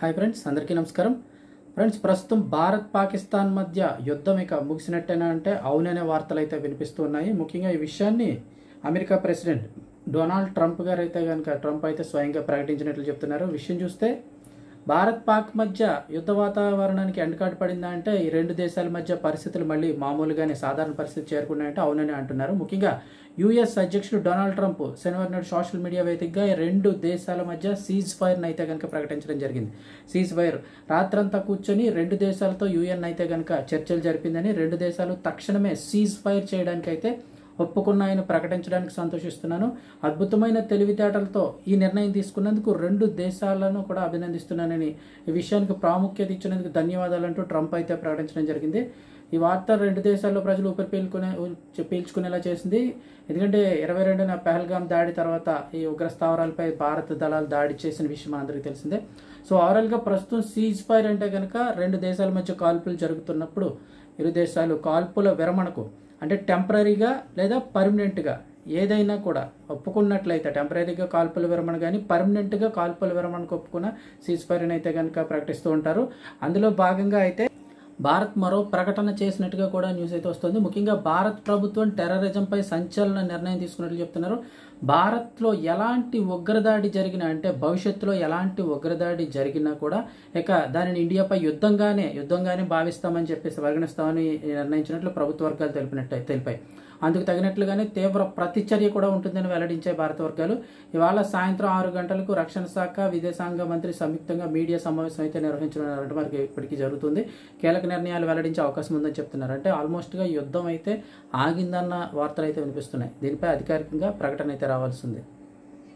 Hi friends, అందరికీ నమస్కారం. Friends, ప్రస్తుతం భారత్ పాకిస్తాన్ మధ్య యుద్ధం ఇక ముగిసినట్టేనా అంటే అవుననే వార్తలు అయితే వినిపిస్తూ ఉన్నాయి. ముఖ్యంగా ఈ విషయాన్ని అమెరికా ప్రెసిడెంట్ డొనాల్డ్ ట్రంప్ గారు అయితే కనుక ట్రంప్ అయితే స్వయంగా ప్రకటించినట్లు చెప్తున్నారు. విషయం చూస్తే భారత్ పాక్ మధ్య యుద్ధ వాతావరణానికి ఎండకాటు పడిందా అంటే ఈ రెండు దేశాల మధ్య పరిస్థితులు మళ్ళీ మామూలుగానే సాధారణ పరిస్థితి చేరుకున్నాయంటే అవునని అంటున్నారు. ముఖ్యంగా యుఎస్ అధ్యక్షుడు డొనాల్డ్ ట్రంప్ శనివారం నాడు సోషల్ మీడియా వేదికగా రెండు దేశాల మధ్య సీజ్ ఫైర్ని అయితే కనుక ప్రకటించడం జరిగింది. సీజ్ ఫైర్ రాత్రంతా కూర్చొని రెండు దేశాలతో యుఎన్ అయితే కనుక చర్చలు జరిపిందని, రెండు దేశాలు తక్షణమే సీజ్ ఫైర్ చేయడానికి అయితే ఒప్పుకున్నాయని ప్రకటించడానికి సంతోషిస్తున్నాను. అద్భుతమైన తెలివితేటలతో ఈ నిర్ణయం తీసుకున్నందుకు రెండు దేశాలను కూడా అభినందిస్తున్నానని, ఈ విషయానికి ప్రాముఖ్యత ఇచ్చినందుకు ధన్యవాదాలంటూ ట్రంప్ అయితే ప్రకటించడం జరిగింది. ఈ వార్త రెండు దేశాల్లో ప్రజలు పీల్చుకునేలా చేసింది. ఎందుకంటే 22న పహల్గామ్ దాడి తర్వాత ఈ ఉగ్రస్థావరాలపై భారత దళాలు దాడి చేసిన విషయం మనందరికీ తెలిసిందే. సో ఓవరాల్గా ప్రస్తుతం సీజ్ ఫైర్ అంటే కనుక రెండు దేశాల మధ్య కాల్పులు జరుగుతున్నప్పుడు ఇరు దేశాలు కాల్పుల విరమణకు అంటే టెంపరీగా లేదా పర్మనెంట్గా ఏదైనా కూడా ఒప్పుకున్నట్లయితే టెంపరీగా కాల్పుల విరమణ కానీ పర్మనెంట్గా కాల్పుల విరమణకు ఒప్పుకున్న సీజ్ ఫైర్ అయితే కనుక ప్రకటిస్తూ ఉంటారు. అందులో భాగంగా అయితే భారత్ మరో ప్రకటన చేసినట్టుగా కూడా న్యూస్ అయితే వస్తుంది. ముఖ్యంగా భారత్ ప్రభుత్వం టెర్రరిజంపై సంచలన నిర్ణయం తీసుకున్నట్లు చెప్తున్నారు. భారత్లో ఎలాంటి ఉగ్రదాడి జరిగినా అంటే భవిష్యత్తులో ఎలాంటి ఉగ్రదాడి జరిగినా కూడా ఇక దానిని ఇండియాపై యుద్ధంగానే భావిస్తామని చెప్పేసి పరిగణిస్తామని నిర్ణయించినట్లు ప్రభుత్వ వర్గాలు తెలిపాయి. అందుకు తగినట్లుగానే తీవ్ర ప్రతిచర్య కూడా ఉంటుందని వెల్లడించే భారత వర్గాలు ఇవాళ సాయంత్రం 6 గంటలకు రక్షణ శాఖ, విదేశాంగ మంత్రి సంయుక్తంగా మీడియా సమావేశం అయితే నిర్వహించడం మనకి ఇప్పటికీ జరుగుతుంది. కీలక నిర్ణయాలు వెల్లడించే అవకాశం ఉందని చెప్తున్నారు. అంటే ఆల్మోస్ట్గా యుద్ధం అయితే ఆగిందన్న వార్తలు అయితే వినిపిస్తున్నాయి. దీనిపై అధికారికంగా ప్రకటన అయితే రావాల్సి ఉంది.